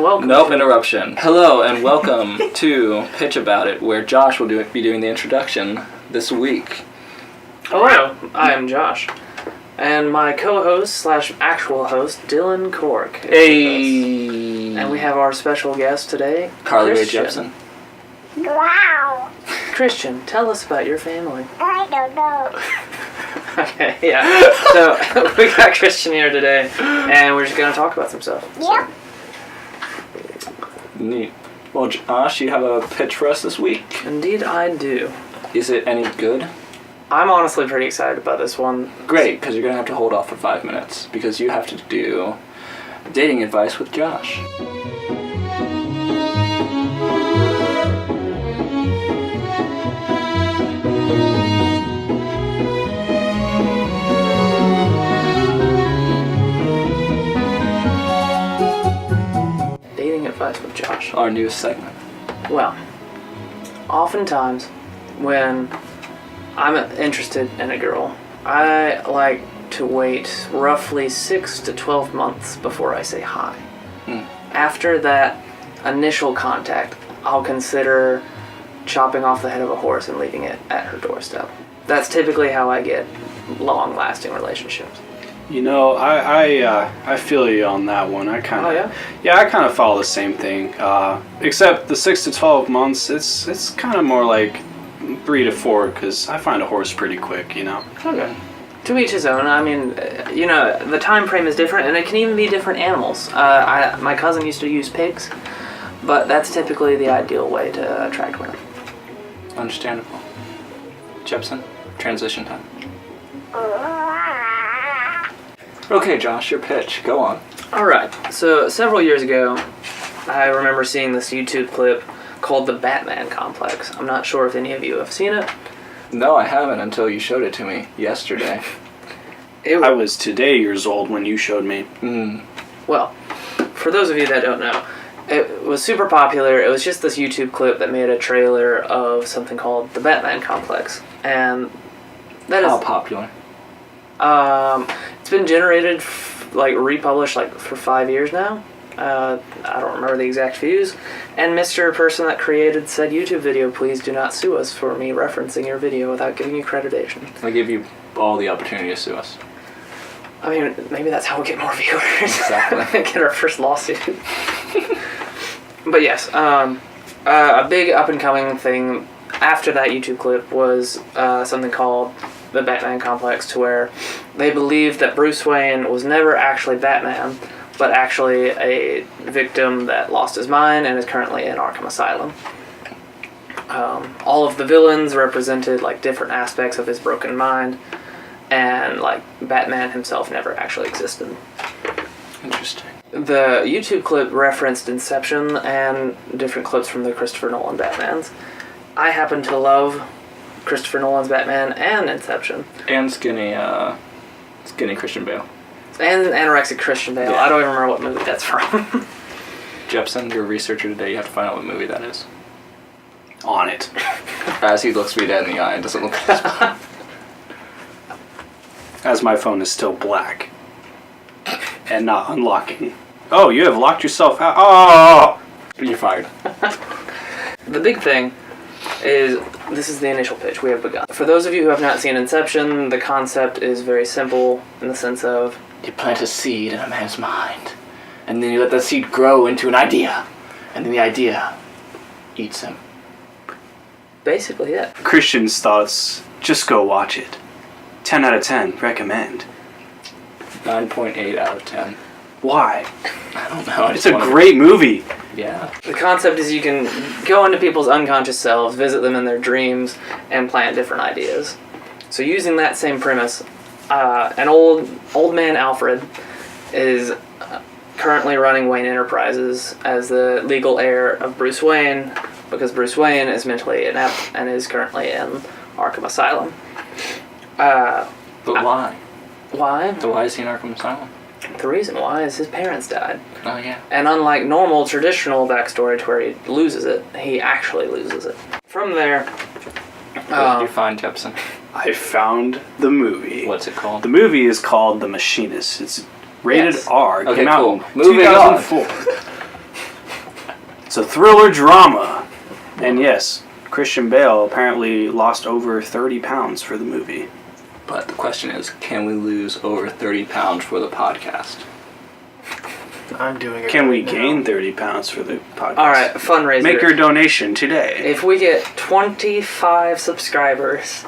welcome. Nope, interruption. Hello and welcome to Pitch About It, where Josh will be doing the introduction this week. Hello, I am Josh. And my co-host slash actual host, Dylan Cork. Hey! And we have our special guest today, Carly Ray Christian. Jeppson. Wow. Christian, tell us about your family. I don't know. Okay, yeah. So, we got Christian here today, and we're just going to talk about some stuff. Yep. Neat. Well, Josh, you have a pitch for us this week? Indeed, I do. Is it any good? I'm honestly pretty excited about this one. Great, because you're going to have to hold off for 5 minutes, because you have to do dating advice with Josh. Dating advice with Josh. Our newest segment. Well, oftentimes when I'm interested in a girl, I like to wait roughly 6 to 12 months before I say hi. After that initial contact, I'll consider chopping off the head of a horse and leaving it at her doorstep. That's typically how I get long-lasting relationships. You know, I feel you on that one. I kind of, I kind of follow the same thing. Except the 6 to 12 months, it's kind of more like 3 to 4, because I find a horse pretty quick, you know. Okay. To each his own. I mean, you know, the time frame is different, and it can even be different animals. My cousin used to use pigs, but that's typically the ideal way to attract women. Understandable. Jeppson, transition time. Okay, Josh, your pitch. Go on. Alright, so several years ago, I remember seeing this YouTube clip called The Batman Complex. I'm not sure if any of you have seen it. No, I haven't until you showed it to me yesterday. I was today years old when you showed me. Well, for those of you that don't know, it was super popular. It was just this YouTube clip that made a trailer of something called The Batman Complex. And that How popular? It's been generated, republished, for 5 years now. I don't remember the exact views. And Mr. Person that created said YouTube video, please do not sue us for me referencing your video without giving you accreditation. I give you all the opportunity to sue us. I mean, maybe that's how we get more viewers. Exactly. Get our first lawsuit. But yes, a big up-and-coming thing after that YouTube clip was something called the Batman Complex, to where they believed that Bruce Wayne was never actually Batman, but actually a victim that lost his mind and is currently in Arkham Asylum. All of the villains represented different aspects of his broken mind, and Batman himself never actually existed. Interesting. The YouTube clip referenced Inception and different clips from the Christopher Nolan Batmans. I happen to love Christopher Nolan's Batman and Inception. And skinny Christian Bale. And anorexic Christian Bale. Yeah. I don't even remember what movie that's from. Jeppson, you're a researcher today. You have to find out what movie that is. On it. As he looks me dead in the eye and doesn't look at his phone. As my phone is still black. And not unlocking. Oh, you have locked yourself out. Oh! You're fired. The big thing is, this is the initial pitch. We have begun. For those of you who have not seen Inception, the concept is very simple in the sense of, You plant a seed in a man's mind, and then you let that seed grow into an idea, and then the idea eats him. basically it. Christian's thoughts, just go watch it. 10 out of 10, recommend. 9.8 out of 10. Why? I don't know. It's a great movie. Yeah. The concept is you can go into people's unconscious selves, visit them in their dreams, and plant different ideas. So using that same premise, an old man Alfred is currently running Wayne Enterprises as the legal heir of Bruce Wayne, because Bruce Wayne is mentally inept and is currently in Arkham Asylum. But why? Why? So why is he in Arkham Asylum? The reason why is his parents died. Oh, yeah. And unlike normal, traditional backstory to where he loses it, he actually loses it. From there... What did you find, Jeppson? I found the movie. What's it called? The movie is called The Machinist. It's rated Yes. R. It Okay, came out cool. in Moving 2004. It's a thriller drama. And yes, Christian Bale apparently lost over 30 pounds for the movie. But the question is, can we lose over 30 pounds for the podcast? I'm doing it. Can we right now. gain 30 pounds for the podcast? All right, fundraiser. Make your donation today. If we get 25 subscribers,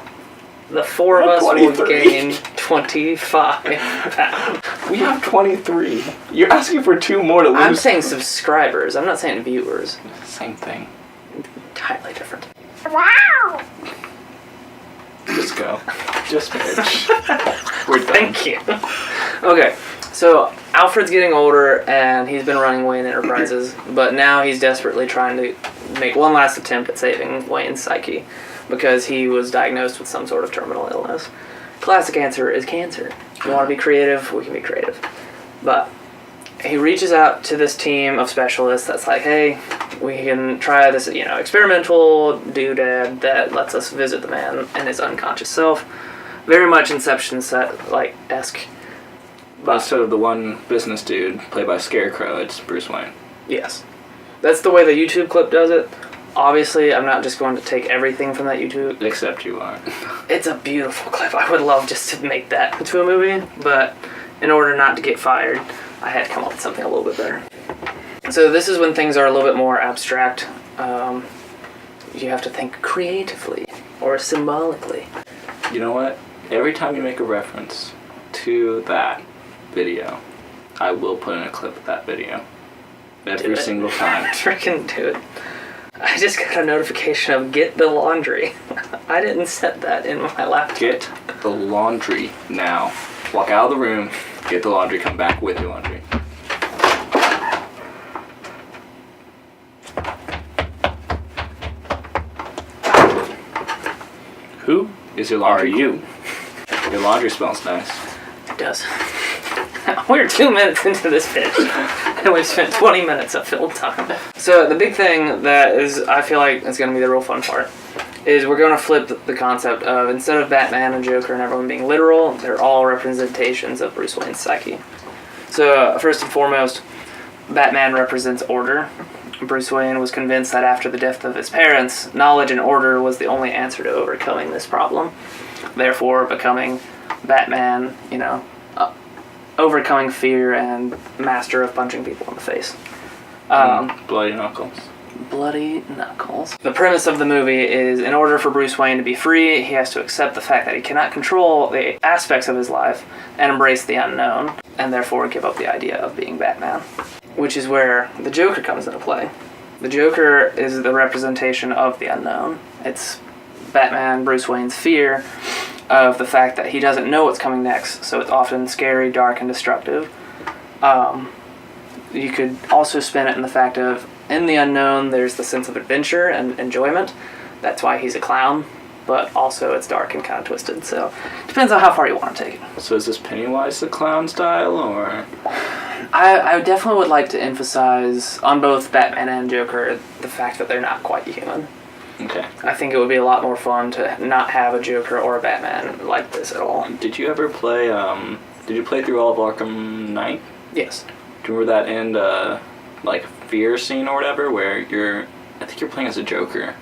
the four of us will 23. gain 25 pounds. We have 23. You're asking for 2 more to lose. I'm saying subscribers. I'm not saying viewers. Same thing. Entirely different. Wow. Just go. Just finish. We're done. Thank you. Okay, so Alfred's getting older and he's been running Wayne Enterprises, but now he's desperately trying to make one last attempt at saving Wayne's psyche because he was diagnosed with some sort of terminal illness. Classic answer is cancer. If you want to be creative, we can be creative. But he reaches out to this team of specialists that's like, hey, we can try this, experimental doodad that lets us visit the man and his unconscious self. Very much Inception esque. But instead of the one business dude played by Scarecrow, it's Bruce Wayne. Yes. That's the way the YouTube clip does it. Obviously, I'm not just going to take everything from that YouTube. Except you are. It's a beautiful clip. I would love just to make that into a movie, but in order not to get fired, I had to come up with something a little bit better. So this is when things are a little bit more abstract. You have to think creatively or symbolically. You know what? Every time you make a reference to that video, I will put in a clip of that video. Every single time. Freaking do it. I just got a notification of get the laundry. I didn't set that in my laptop. Get the laundry now. Walk out of the room, get the laundry, come back with your laundry. Who Is your are laundry you? cool? Your laundry smells nice. It does. We're 2 minutes into this pitch, and we've spent 20 minutes of film time. So the big thing that is, I feel like, is going to be the real fun part, is we're going to flip the concept of, instead of Batman and Joker and everyone being literal, they're all representations of Bruce Wayne's psyche. So first and foremost, Batman represents order. Bruce Wayne was convinced that after the death of his parents, knowledge and order was the only answer to overcoming this problem. Therefore, becoming Batman, overcoming fear and master of punching people in the face. Bloody knuckles. Bloody knuckles. The premise of the movie is, in order for Bruce Wayne to be free, he has to accept the fact that he cannot control the aspects of his life and embrace the unknown, and therefore give up the idea of being Batman. Which is where the Joker comes into play. The Joker is the representation of the unknown. It's Batman, Bruce Wayne's fear of the fact that he doesn't know what's coming next, so it's often scary, dark, and destructive. You could also spin it in the fact of, in the unknown, there's the sense of adventure and enjoyment. That's why he's a clown, but also it's dark and kind of twisted, so depends on how far you want to take it. So is this Pennywise the clown style, or? I definitely would like to emphasize, on both Batman and Joker, the fact that they're not quite human. Okay. I think it would be a lot more fun to not have a Joker or a Batman like this at all. Did you ever play, did you play through all of Arkham Knight? Yes. Do you remember that end, fear scene or whatever, where I think you're playing as a Joker,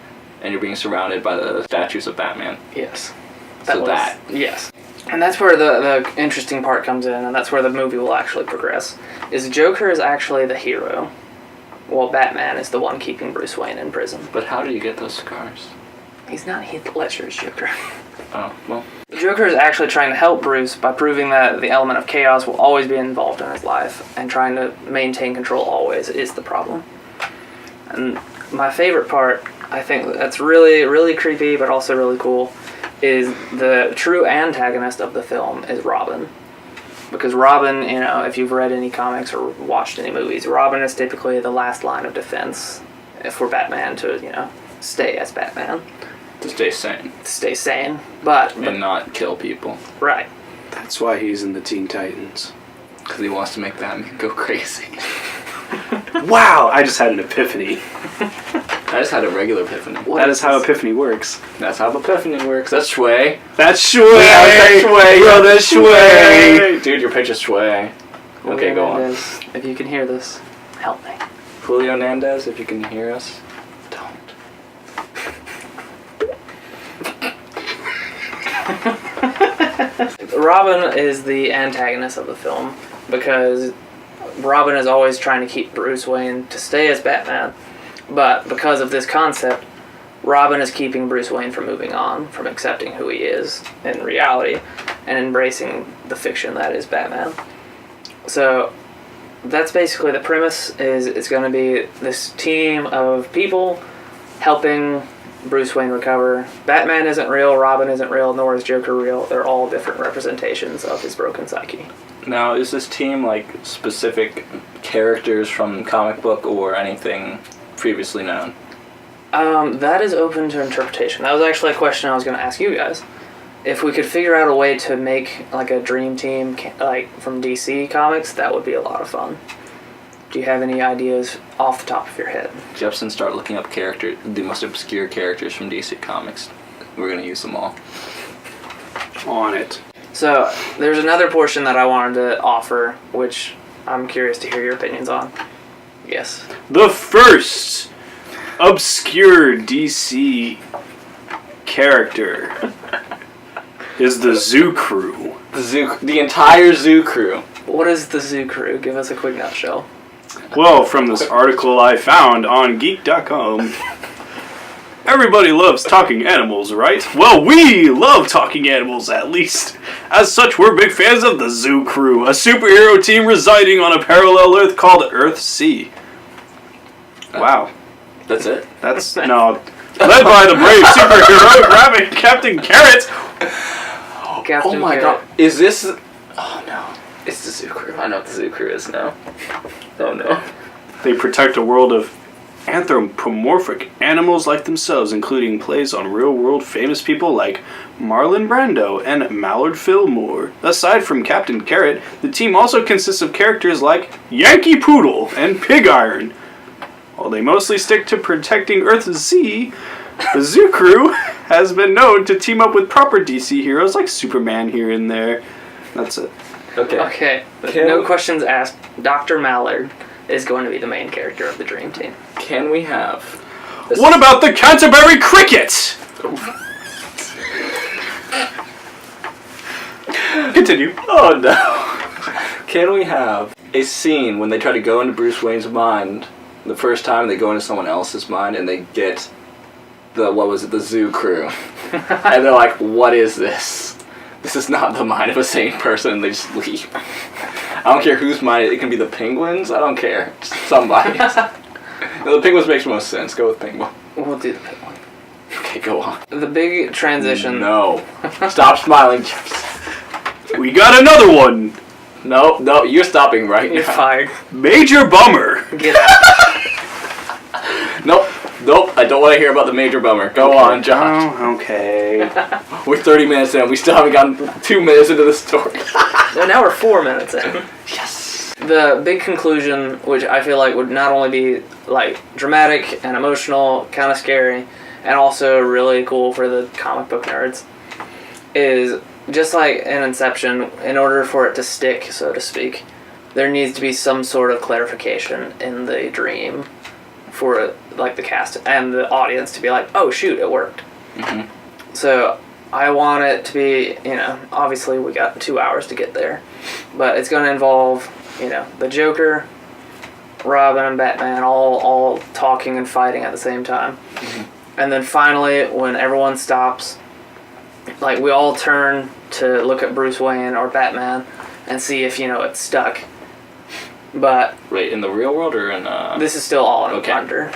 and you're being surrounded by the statues of Batman? Yes. Yes. And that's where the interesting part comes in, and that's where the movie will actually progress. Is Joker is actually the hero, while Batman is the one keeping Bruce Wayne in prison. But how do you get those scars? He's not Heath Ledger's Joker. Oh, well. The Joker is actually trying to help Bruce by proving that the element of chaos will always be involved in his life, and trying to maintain control always is the problem. And my favorite part, I think that's really, really creepy, but also really cool, is the true antagonist of the film is Robin. Because Robin, if you've read any comics or watched any movies, Robin is typically the last line of defense for Batman to, stay as Batman. To stay sane. To stay sane, but not kill people. Right. That's why he's in the Teen Titans. Because he wants to make Batman go crazy. Wow! I just had an epiphany. I just had a regular epiphany. That is how epiphany works. That's how epiphany works. That's Shui. That's Shui! That's Shui! Bro, that's Shui! Dude, your picture's Shui. Okay, go on. If you can hear this, help me. Julio Hernandez, if you can hear us, don't. Robin is the antagonist of the film because Robin is always trying to keep Bruce Wayne to stay as Batman, but because of this concept, Robin is keeping Bruce Wayne from moving on, from accepting who he is in reality, and embracing the fiction that is Batman. So that's basically the premise. Is it's going to be this team of people helping Bruce Wayne recover. Batman isn't real, Robin isn't real, nor is Joker real. They're all different representations of his broken psyche. Now, is this team like specific characters from comic book or anything previously known? That is open to interpretation. That was actually a question I was going to ask you guys. If we could figure out a way to make like a dream team like from DC Comics, that would be a lot of fun. Do you have any ideas off the top of your head? Jeppson, start looking up the most obscure characters from DC Comics. We're going to use them all. On it. So, there's another portion that I wanted to offer, which I'm curious to hear your opinions on. Yes. The first obscure DC character is the Zoo Crew. The entire Zoo Crew. What is the Zoo Crew? Give us a quick nutshell. Well, from this article I found on geek.com, everybody loves talking animals, right? Well, we love talking animals, at least. As such, we're big fans of the Zoo Crew, a superhero team residing on a parallel Earth called Earth-C. Wow. That's it? That's, no. Led by the brave superhero rabbit Captain Carrot. Captain Oh my Carrot. god. Is this... Oh no. It's the Zoo Crew. I know what the Zoo Crew is now. Oh no. They protect a world of anthropomorphic animals like themselves, including plays on real-world famous people like Marlon Brando and Mallard Fillmore. Aside from Captain Carrot, the team also consists of characters like Yankee Poodle and Pig Iron. While they mostly stick to protecting Earth-Z, the Zoo Crew has been known to team up with proper DC heroes like Superman here and there. That's it. Okay. No questions asked. Dr. Mallard is going to be the main character of the Dream Team. Can we have... What about the Canterbury Cricket? Continue. Oh no. Can we have a scene when they try to go into Bruce Wayne's mind the first time, they go into someone else's mind and they get the Zoo Crew. And they're like, what is this? This is not the mind of a sane person, and they just leave. I don't care whose mind it can be. The Penguins? I don't care. Just somebody's. No, the Penguins makes most sense. Go with Penguin. We'll do the Penguin. Okay, go on. The big transition. No. Stop smiling, Jeppson. We got another one. No, you're stopping right You're now. fired. Major Bummer. Get out. Nope, I don't want to hear about the major bummer. Go on, Josh. Oh, okay. We're 30 minutes in. We still haven't gotten 2 minutes into the story. Well, now we're 4 minutes in. Yes. The big conclusion, which I feel like would not only be like dramatic and emotional, kind of scary, and also really cool for the comic book nerds, is just like in Inception, in order for it to stick, so to speak, there needs to be some sort of clarification in the dream for like the cast and the audience to be like, oh shoot, it worked. Mm-hmm. So I want it to be, obviously we got 2 hours to get there, but it's going to involve, the Joker, Robin, and Batman all talking and fighting at the same time. Mm-hmm. And then finally, when everyone stops, like we all turn to look at Bruce Wayne or Batman and see if, it's stuck. But wait, in the real world or in this is still all in under,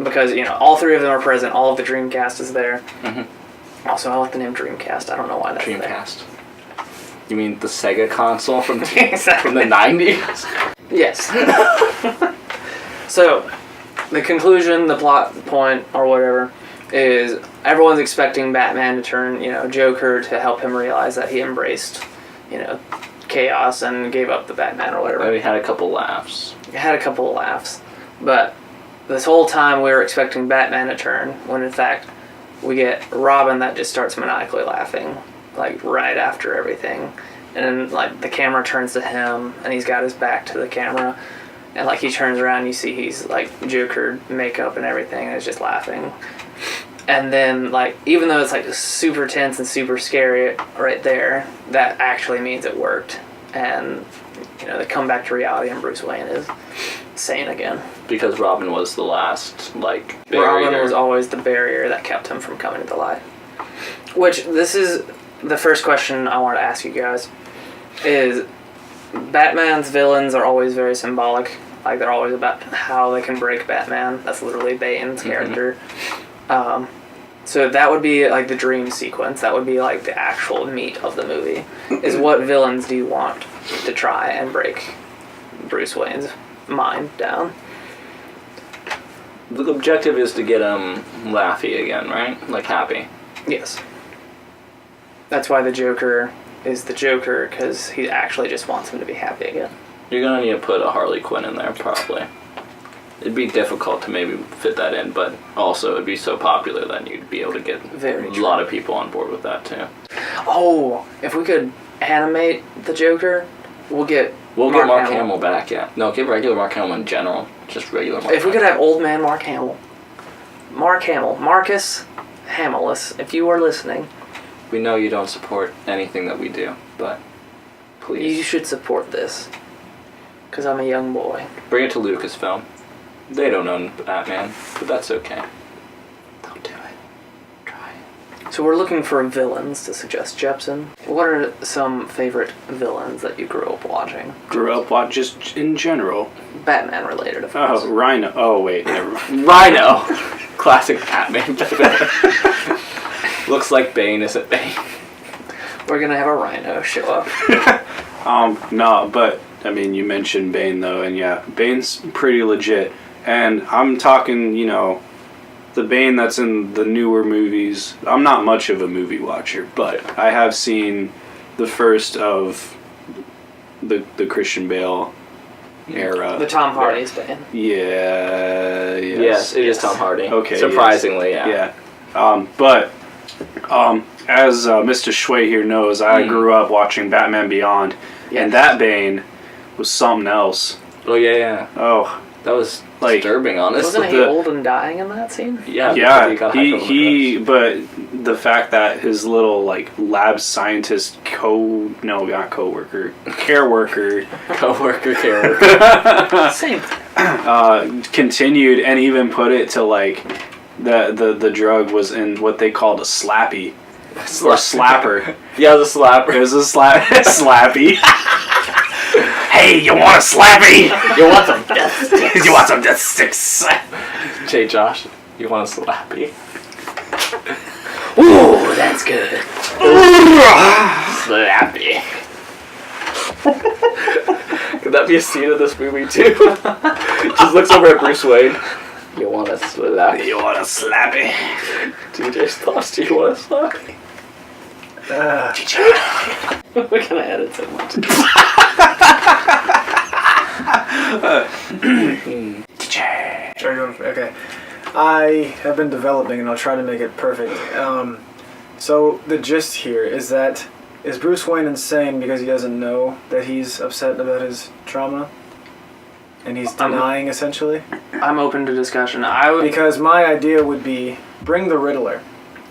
because all three of them are present. All of the Dreamcast is there. Mm-hmm. Also, I like the name Dreamcast. I don't know why that's Dreamcast. You mean the Sega console from exactly. from the 90s? Yes. So, the conclusion, the plot point, or whatever, is everyone's expecting Batman to turn, Joker to help him realize that he embraced, chaos and gave up the Batman or whatever. We had a couple laughs. But this whole time we were expecting Batman to turn, when in fact we get Robin that just starts maniacally laughing, like right after everything. And then like the camera turns to him and he's got his back to the camera And, like, he turns around and you see he's, like, Joker makeup and everything and is just laughing. And then, like, even though it's, like, super tense and super scary right there, that actually means it worked. And, you know, they come back to reality and Bruce Wayne is sane again. Because Robin was the last, like, barrier. Robin was always the barrier that kept him from coming to the light. Which, this is the first question I want to ask you guys, is Batman's villains are always very symbolic. Like, they're always about how they can break Batman. That's literally Bane's character. So that would be, like, the dream sequence. That would be, like, the actual meat of the movie. Is what villains do you want to try and break Bruce Wayne's mind down? The objective is to get him laughy again, right? Like, happy. Yes. That's why the Joker is the Joker, because he actually just wants him to be happy again. You're gonna need to put a Harley Quinn in there, probably. It'd be difficult to maybe fit that in, but also it'd be so popular that you'd be able to get a lot of people on board with that, too. Oh, if we could animate the Joker, we'll get Mark Hamill back, yeah. No, get regular Mark Hamill in general. Just regular Mark Hamill. If we could have old man Mark Hamill. Marcus Hamillus, if you are listening. We know you don't support anything that we do, but please. You should support this. Because I'm a young boy. Bring it to Lucasfilm. They don't own Batman, but that's okay. Don't do it. Try it. So we're looking for villains to suggest, Jeppson. What are some favorite villains that you grew up watching? Just in general. Batman related, of course. Oh, Rhino. Oh, wait, never mind. Rhino! Classic Batman. Looks like Bane isn't Bane. We're gonna have a Rhino show up. No, but, I mean, you mentioned Bane, though, and yeah, Bane's pretty legit. And I'm talking, you know, the Bane that's in the newer movies. I'm not much of a movie watcher, but I have seen the first of the Christian Bale era. The Tom Hardy's Bane. Yeah. Yes, it is Tom Hardy. Okay. Surprisingly, yeah. Yeah. But as Mr. Shui here knows, I grew up watching Batman Beyond, and that Bane was something else. Oh, yeah. Oh. That was disturbing, honestly. Wasn't he old and dying in that scene? Yeah. But the fact that his little, like, lab scientist care worker. Same. Continued and even put it to, like, the drug was in what they called a slappy. Or slapper. Yeah, it was a slapper. It was a slappy. Hey, you want a slappy? You want some death sticks? You want some death sticks? Hey, Josh, you want a slappy? Ooh, that's good. Slappy. Could that be a scene of this movie, too? Just looks over at Bruce Wayne. You want a slappy? You want a slappy? DJ's thoughts, do you want a slappy? We're gonna edit so much. Okay. I have been developing, and I'll try to make it perfect. So the gist here is that is Bruce Wayne insane because he doesn't know that he's upset about his trauma, and he's denying essentially? I'm open to discussion. Because my idea would be bring the Riddler,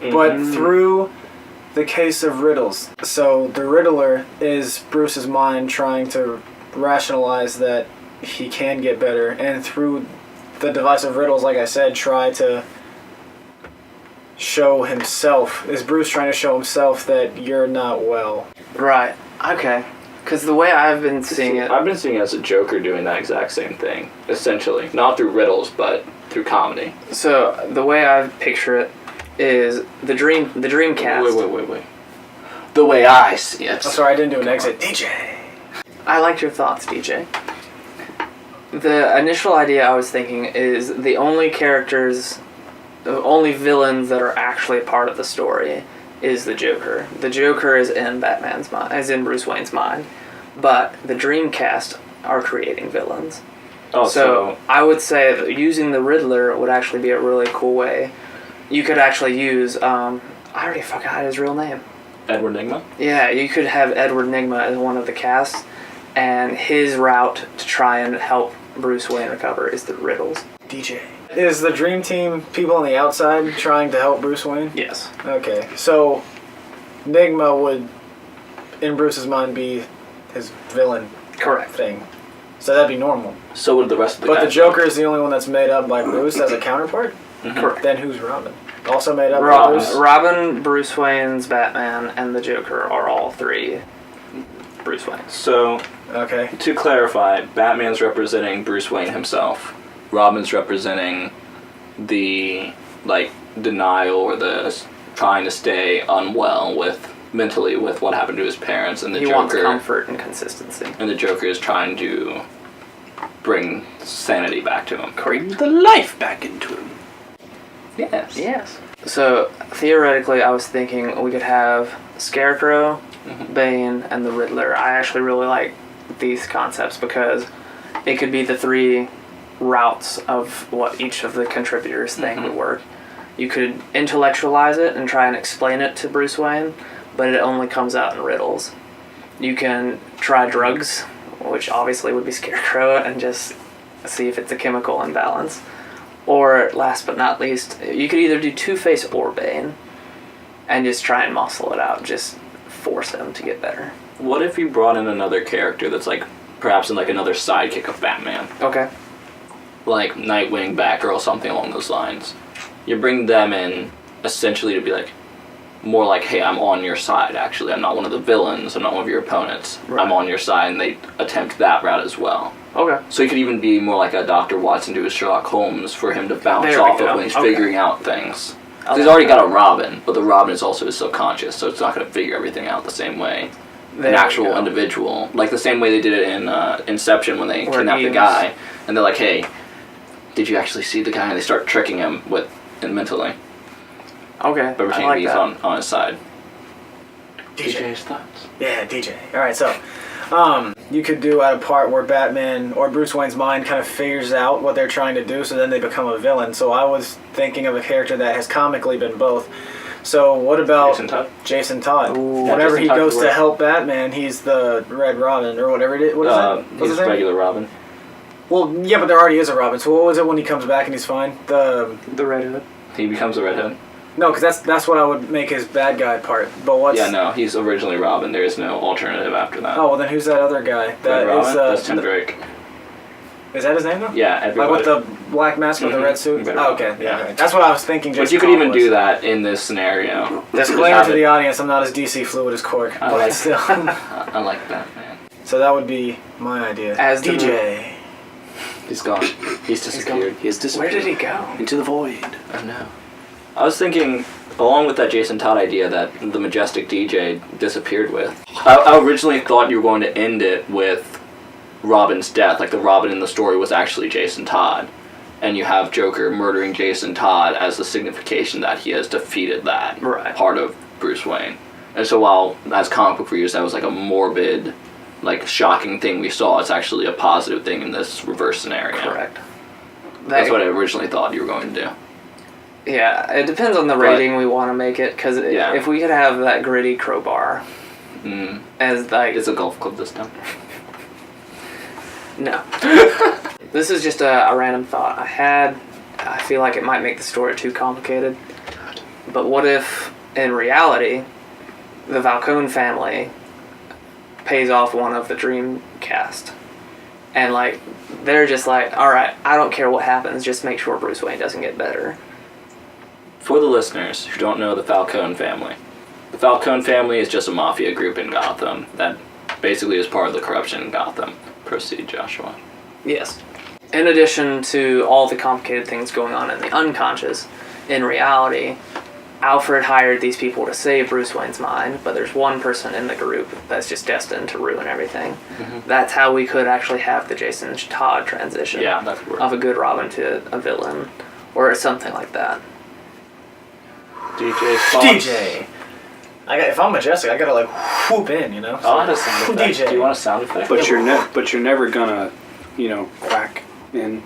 but through the case of riddles. So the Riddler is Bruce's mind trying to rationalize that he can get better, and through the device of riddles, like I said, try to show himself. Is Bruce trying to show himself that you're not well? Right. Okay. Because the way I've been seeing it... I've been seeing it as a Joker doing that exact same thing, essentially. Not through riddles, but through comedy. So, the way I picture it is the Dreamcast. Wait. The way I see it. Oh, sorry, I didn't do an exit. DJ! I liked your thoughts, DJ. The initial idea I was thinking is the only villains that are actually a part of the story is the Joker. The Joker is in Batman's mind, is in Bruce Wayne's mind, but the Dreamcast are creating villains. Oh, so I would say that using the Riddler would actually be a really cool way. You could actually use, I already forgot his real name. Edward Nygma? Yeah, you could have Edward Nygma as one of the casts, and his route to try and help Bruce Wayne recover is the riddles. DJ. Is the Dream Team people on the outside trying to help Bruce Wayne? Yes. Okay, so Enigma would, in Bruce's mind, be his villain Correct. thing. So that'd be normal. So would the rest of the But guys. the Joker is the only one that's made up by Bruce as a counterpart? Correct. Then who's Robin? Also made up by Bruce? Robin, Bruce Wayne's Batman, and the Joker are all three Bruce Wayne. So, Okay. to clarify, Batman's representing Bruce Wayne himself. Robin's representing the, denial or the trying to stay unwell mentally with what happened to his parents. And the He Joker... wants comfort and consistency. And the Joker is trying to bring sanity back to him. Bring the life back into him. Yes. Yes. So, theoretically, I was thinking we could have Scarecrow, Bane, and the Riddler. I actually really like these concepts because it could be the three routes of what each of the contributors think would work. You could intellectualize it and try and explain it to Bruce Wayne, but it only comes out in riddles. You can try drugs, which obviously would be Scarecrow, and just see if it's a chemical imbalance. Or, last but not least, you could either do Two-Face or Bane and just try and muscle it out, just force them to get better. What if you brought in another character that's perhaps in another sidekick of Batman? Okay. Like Nightwing, Batgirl, something along those lines. You bring them in essentially to be more like, hey, I'm on your side, actually. I'm not one of the villains. I'm not one of your opponents. Right. I'm on your side, and they attempt that route as well. Okay. So he could even be more like a Dr. Watson to a Sherlock Holmes for him to bounce There we off go. of when he's Okay. figuring out things. I He's like already that. got a Robin, but the Robin is also his subconscious, so it's not going to figure everything out the same way. There An we actual go. individual. Like the same way they did it in Inception when they Where kidnapped the Eames- guy, and they're like, hey, did you actually see the guy? And they start tricking him mentally. Okay. But I pretending like he's that. on his side. DJ. thoughts? Yeah, DJ. Alright, so, you could do at a part where Batman or Bruce Wayne's mind kind of figures out what they're trying to do, so then they become a villain. So I was thinking of a character that has comically been both. So what about Jason Todd? Jason Todd? Ooh. Whenever Jason he Todd goes could to work. help Batman, he's the Red Robin, or whatever it is. What is that? What's He's his name? regular Robin. Well, yeah, but there already is a Robin. So what was it when he comes back and he's fine? The Red Hood. He becomes a Red Hood. No, because that's what I would make his bad guy part. But what's... Yeah, no, he's originally Robin. There is no alternative after that. Oh, well then who's that other guy? Red Robin? That's Tim the- Drake. Is that his name though? Yeah, Like everybody. with the black mask with the red suit? Red Oh, okay, Robin, yeah. yeah. Okay. That's what I was thinking. But Jason you could Todd even was. do that in this scenario. Disclaimer Have to it- the audience, I'm not as DC fluid as Cork, I but like- still. I like that, man. So that would be my idea. As the- DJ. He's gone. He's disappeared. He has disappeared. Where did he go? Into the void. I know. I was thinking, along with that Jason Todd idea that the Majestic DJ disappeared with, I originally thought you were going to end it with Robin's death, like the Robin in the story was actually Jason Todd. And you have Joker murdering Jason Todd as the signification that he has defeated that Right. part of Bruce Wayne. And so while, as comic book readers, that was like a morbid, shocking thing we saw, it's actually a positive thing in this reverse scenario. Correct. That's what I originally thought you were going to do. Yeah, it depends on the But- rating we want to make it, because Yeah. if we could have that gritty crowbar as It's a golf club this time. No. This is just a random thought I had. I feel like it might make the story too complicated. But what if, in reality, the Falcone family pays off one of the Dreamcast? And, they're just alright, I don't care what happens, just make sure Bruce Wayne doesn't get better. For the listeners who don't know the Falcone family, the Falcone family is just a mafia group in Gotham that basically is part of the corruption in Gotham. Proceed, Joshua. Yes. In addition to all the complicated things going on in the unconscious, in reality, Alfred hired these people to save Bruce Wayne's mind, but there's one person in the group that's just destined to ruin everything. That's how we could actually have the Jason Todd transition. Yeah, that could work. Of a good Robin to a villain, or something like that. DJ Fox. DJ. If I'm Majestic, I gotta whoop in, you know? Oh, I have a sound effect. DJ. Do you want a sound effect? But you're never gonna, quack in.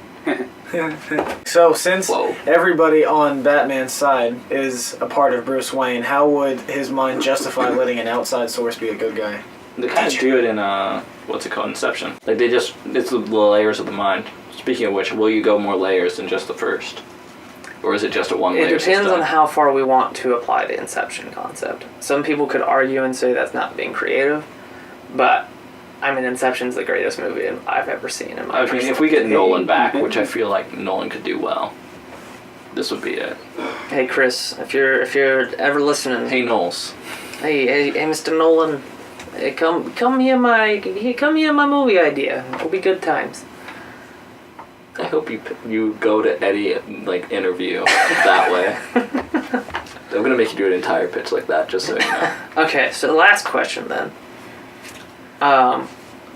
So since Whoa. everybody on Batman's side is a part of Bruce Wayne, how would his mind justify letting an outside source be a good guy? They kind of do it in what's it called, Inception. Like it's the layers of the mind. Speaking of which, will you go more layers than just the first, or is it just a one layer? It depends system? on how far we want to apply the Inception concept. Some people could argue and say that's not being creative, but I mean, Inception's the greatest movie I've ever seen in my life. I mean, if we get Nolan back, which I feel like Nolan could do well, this would be it. Hey Chris, if you're ever listening, Hey Knowles. hey, Mr. Nolan, hey, come hear my movie idea. It'll be good times. I hope you go to Eddie like interview that way. I'm gonna make you do an entire pitch like that, just so you know. Okay, so the last question then.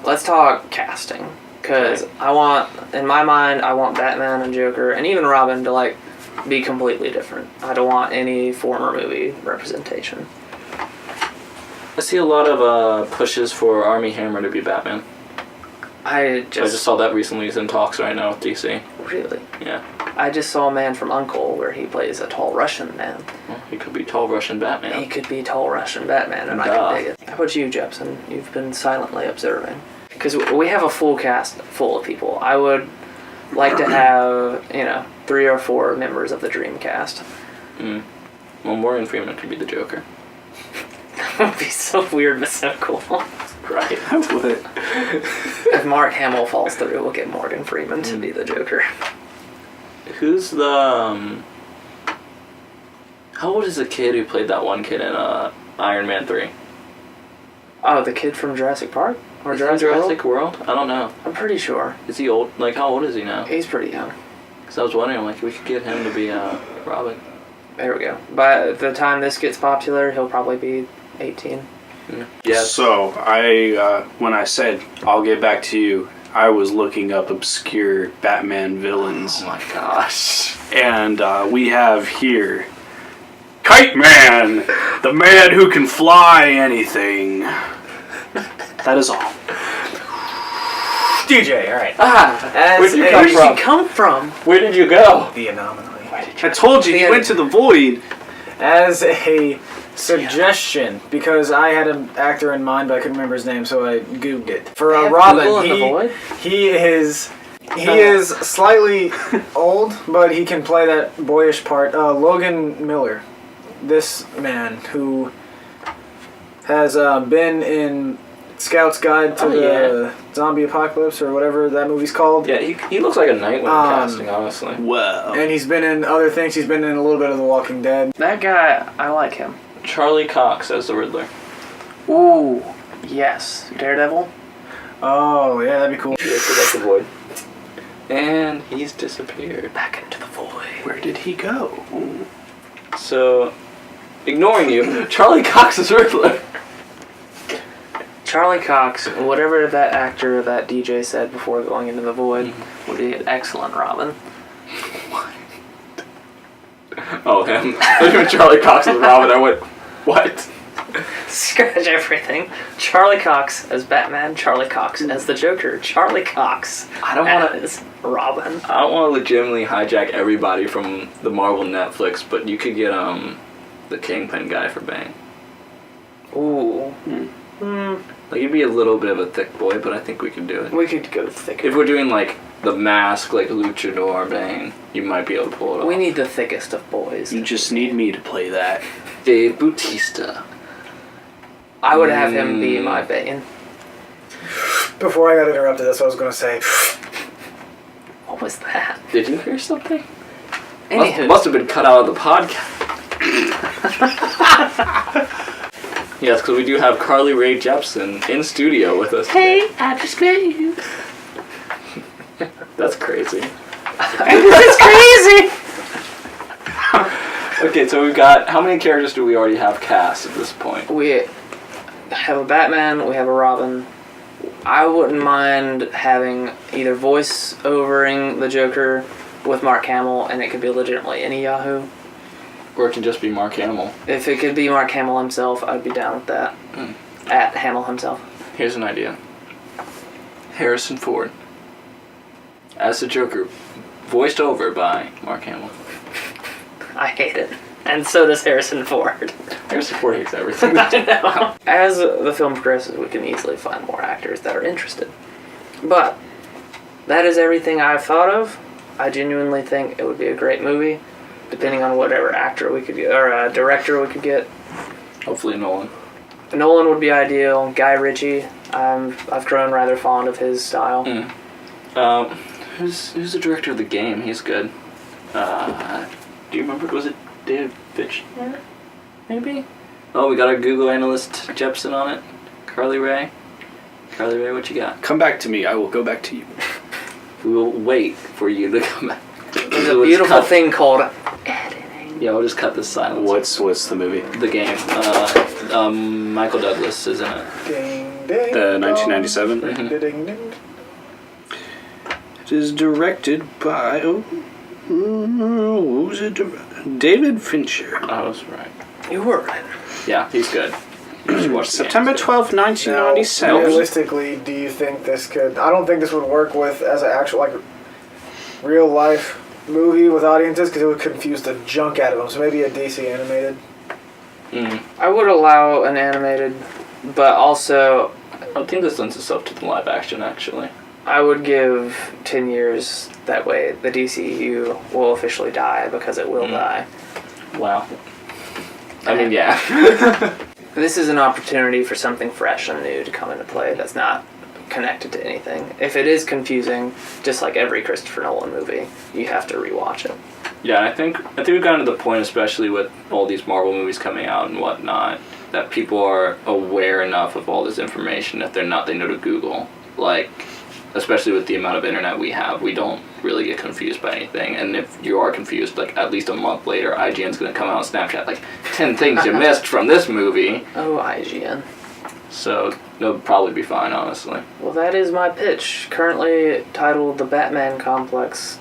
Let's talk casting, because in my mind, I want Batman and Joker and even Robin to like be completely different. I don't want any former movie representation. I see a lot of pushes for Armie Hammer to be Batman. I just saw that recently. He's in talks right now with DC. Really? Yeah. I just saw Man from U.N.C.L.E. where he plays a tall Russian man. Well, he could be tall Russian Batman. He could be tall Russian Batman, and I can dig it. How about you, Jeppson? You've been silently observing. Because we have a full cast full of people. I would like to have, 3 or 4 members of the dream cast. Well, Morgan Freeman could be the Joker. That would be so weird but so cool. Right. I would. If Mark Hamill falls through, we'll get Morgan Freeman to be the Joker. Who's the how old is the kid who played that one kid in Iron Man 3? Oh, the kid from Jurassic Park? Or Is he in Jurassic World? I don't know. I'm pretty sure. Is he old? Like, how old is he now? He's pretty young. Because I was wondering, like, we could get him to be Robin. There we go. By the time this gets popular, he'll probably be 18. Yeah. So, when I said, I'll get back to you, I was looking up obscure Batman villains. Oh my gosh. And we have here Kite Man, the man who can fly anything. That is all. DJ, alright. Where'd you come from? Where did you go? The anomaly. I told you, he went to the void. As a suggestion, because I had an actor in mind, but I couldn't remember his name, so I googled it. For Google Robin, in the void? he is slightly old, but he can play that boyish part. Logan Miller, this man who has been in Scout's Guide to the Zombie Apocalypse, or whatever that movie's called. Yeah, he looks like a Nightwing casting, honestly. Wow. And he's been in other things. He's been in a little bit of The Walking Dead. That guy, I like him. Charlie Cox as the Riddler. Ooh, yes. Daredevil? Oh, yeah, that'd be cool. Yeah, so that's the void. And he's disappeared. Back into the void. Where did he go? So, ignoring you, Charlie Cox is Riddler. Charlie Cox, whatever that actor, that DJ said before going into the void, would be an excellent Robin. Oh, him. When Charlie Cox is Robin, I went, what? Scratch everything. Charlie Cox as Batman, Charlie Cox as the Joker, Charlie Cox as Robin. I don't want to legitimately hijack everybody from the Marvel Netflix, but you could get the Kingpin guy for Bane. Ooh. Like, he'd be a little bit of a thick boy, but I think we could do it. We could go thicker. If we're doing, like, the mask, like Luchador Bane, you might be able to pull it off. We need the thickest of boys. You just need me to play that. Dave Bautista. I would have him be my Bane. Before I got interrupted, that's what I was going to say. What was that? Did you hear something? Anywho. Must have been cut out of the podcast. Yes, because we do have Carly Rae Jeppson in studio with us today. Hey, I just met you. That's crazy. It's crazy! Okay, so we've got... How many characters do we already have cast at this point? We have a Batman, we have a Robin. I wouldn't mind having either voice-overing the Joker with Mark Hamill, and it could be legitimately any Yahoo. Or it can just be Mark Hamill. If it could be Mark Hamill himself, I'd be down with that. At Hamill himself. Here's an idea. Harrison Ford as the Joker, voiced over by Mark Hamill. I hate it. And so does Harrison Ford. Harrison Ford hates everything. I know. As the film progresses, we can easily find more actors that are interested. But that is everything I've thought of. I genuinely think it would be a great movie, depending on whatever actor we could get, or director we could get. Hopefully Nolan. Nolan would be ideal. Guy Ritchie, I've grown rather fond of his style. Who's the director of The Game? He's good. Do you remember? Was it David Fitch? Yeah. Maybe? Oh, we got our Google analyst Jeppson on it. Carly Rae. Carly Rae, what you got? Come back to me. I will go back to you. We will wait for you to come back. There's a beautiful thing called editing. Yeah, we'll just cut this silence. What's the movie? The Game. Michael Douglas is in it. Ding, ding, The 1997? ding, ding, ding, ding. It is directed by... who's it? David Fincher. Oh, that's right. You were right. Yeah, he's good. You should watch The September Game, 12th, Now, 1997. realistically, do you think this could... I don't think this would work with as an actual, like, real life movie with audiences because it would confuse the junk out of them. So maybe a DC animated. I would allow an animated, but also I think this lends itself to the live action, actually. I would give 10 years. That way the DCU will officially die because it will die. Wow. I mean, yeah. This is an opportunity for something fresh and new to come into play that's not connected to anything. If it is confusing, just like every Christopher Nolan movie, you have to rewatch it. Yeah, I think we've gotten to the point, especially with all these Marvel movies coming out and whatnot, that people are aware enough of all this information. If they're not, they know to Google. Like, especially with the amount of internet we have, we don't really get confused by anything. And if you are confused, like, at least a month later, IGN's going to come out on Snapchat, like, 10 things you missed from this movie. Oh, IGN. So, it'll probably be fine, honestly. Well, that is my pitch, currently titled The Batman Complex,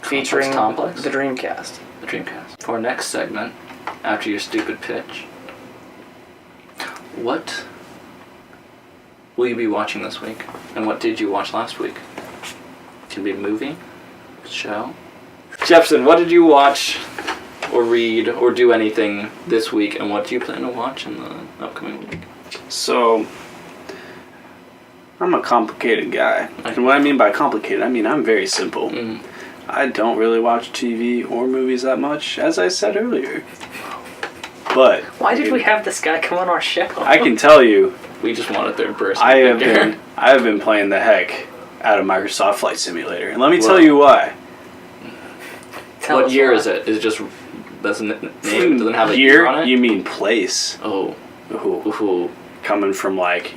featuring Complex? the Dreamcast. The Dreamcast. For our next segment, after your stupid pitch, what will you be watching this week? And what did you watch last week? Can be a movie? A show? Jeppson, what did you watch or read or do anything this week, and what do you plan to watch in the upcoming week? So, I'm a complicated guy. And what I mean by complicated, I mean I'm very simple. I don't really watch TV or movies that much, as I said earlier. But Why did we have this guy come on our show? I can tell you, We just want a third person. I have been playing the heck out of Microsoft Flight Simulator, and let me tell you why. What year is it? Is it just doesn't have a year on it? You mean place? Oh, Ooh. Coming from like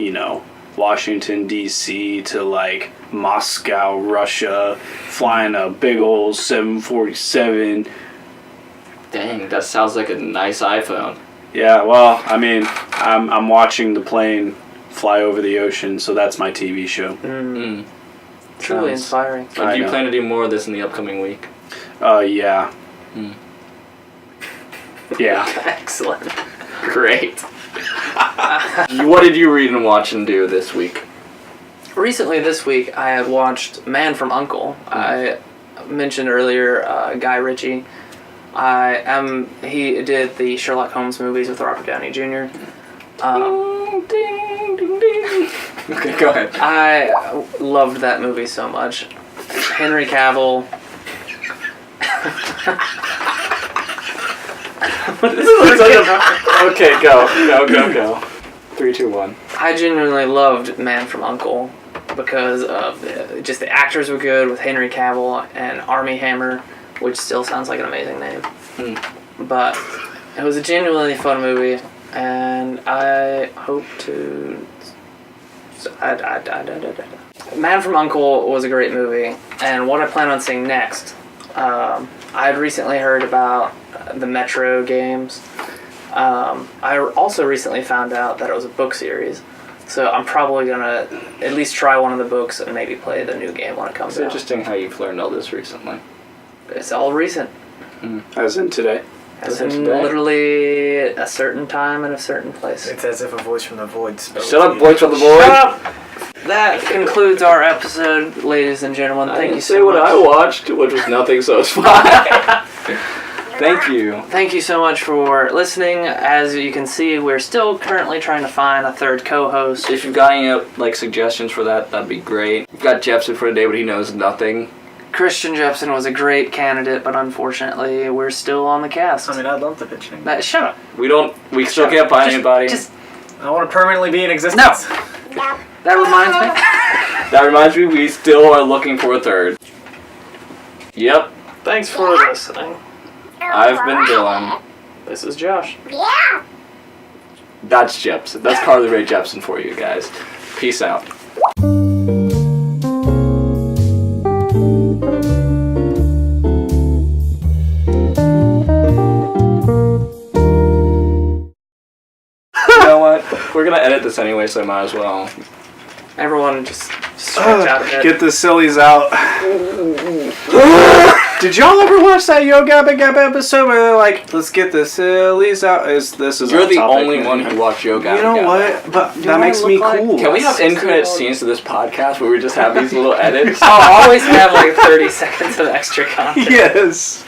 Washington D.C. to like Moscow, Russia, flying a big old 747. dang! That sounds like a nice iPhone. Yeah, well, I mean, I'm watching the plane fly over the ocean, so that's my TV show. Truly inspiring. Do you plan to do more of this in the upcoming week? Yeah. Yeah. Excellent. Great. What did you read and watch and do this week? Recently this week, I had watched Man from U.N.C.L.E. I mentioned earlier Guy Ritchie. He did the Sherlock Holmes movies with Robert Downey Jr. Ding, ding, ding. Okay, go ahead. I loved that movie so much. Henry Cavill. Okay, go. 3, 2, 1. I genuinely loved Man from U.N.C.L.E. because of just the actors were good with Henry Cavill and Armie Hammer, which still sounds like an amazing name. But it was a genuinely fun movie, and I hope to... Man from U.N.C.L.E. was a great movie, and what I plan on seeing next, I had recently heard about the Metro games. I also recently found out that it was a book series, so I'm probably going to at least try one of the books and maybe play the new game when it comes It's out. interesting how you've learned all this recently. It's all recent. As in today. As in literally a certain time and a certain place. It's as if a voice from the void spoke. Shut up, voice from the void. Shut up! That concludes our episode, ladies and gentlemen. Thank you so much. I didn't say what I watched, which was nothing, so it's fine. Thank you. Thank you so much for listening. As you can see, we're still currently trying to find a third co-host. If you've got any suggestions for that, that'd be great. We've got Jeppson for today, but he knows nothing. Christian Jeppson was a great candidate, but unfortunately, we're still on the cast. I mean, I'd love to pitch in. Shut up. We still can't find anybody. I want to permanently be in existence. No. That reminds me. That reminds me, we still are looking for a third. Yep. Thanks for listening. I've been Dylan. This is Josh. Yeah. That's Jeppson. That's Carly Rae Jeppson for you guys. Peace out. You know what? We're gonna edit this anyway, so I might as well. Everyone just stretch out a bit. Get the sillies out. Did y'all ever watch that Yo Gabba Gabba episode where they're like, let's get the sillies out? This is You're off the topic, only man. one who watched Yo Gabba You know Gabba. what? But that I makes me look like- cool. Can we have end credit scenes to this podcast where we just have these little edits? I'll always have 30 seconds of extra content. Yes.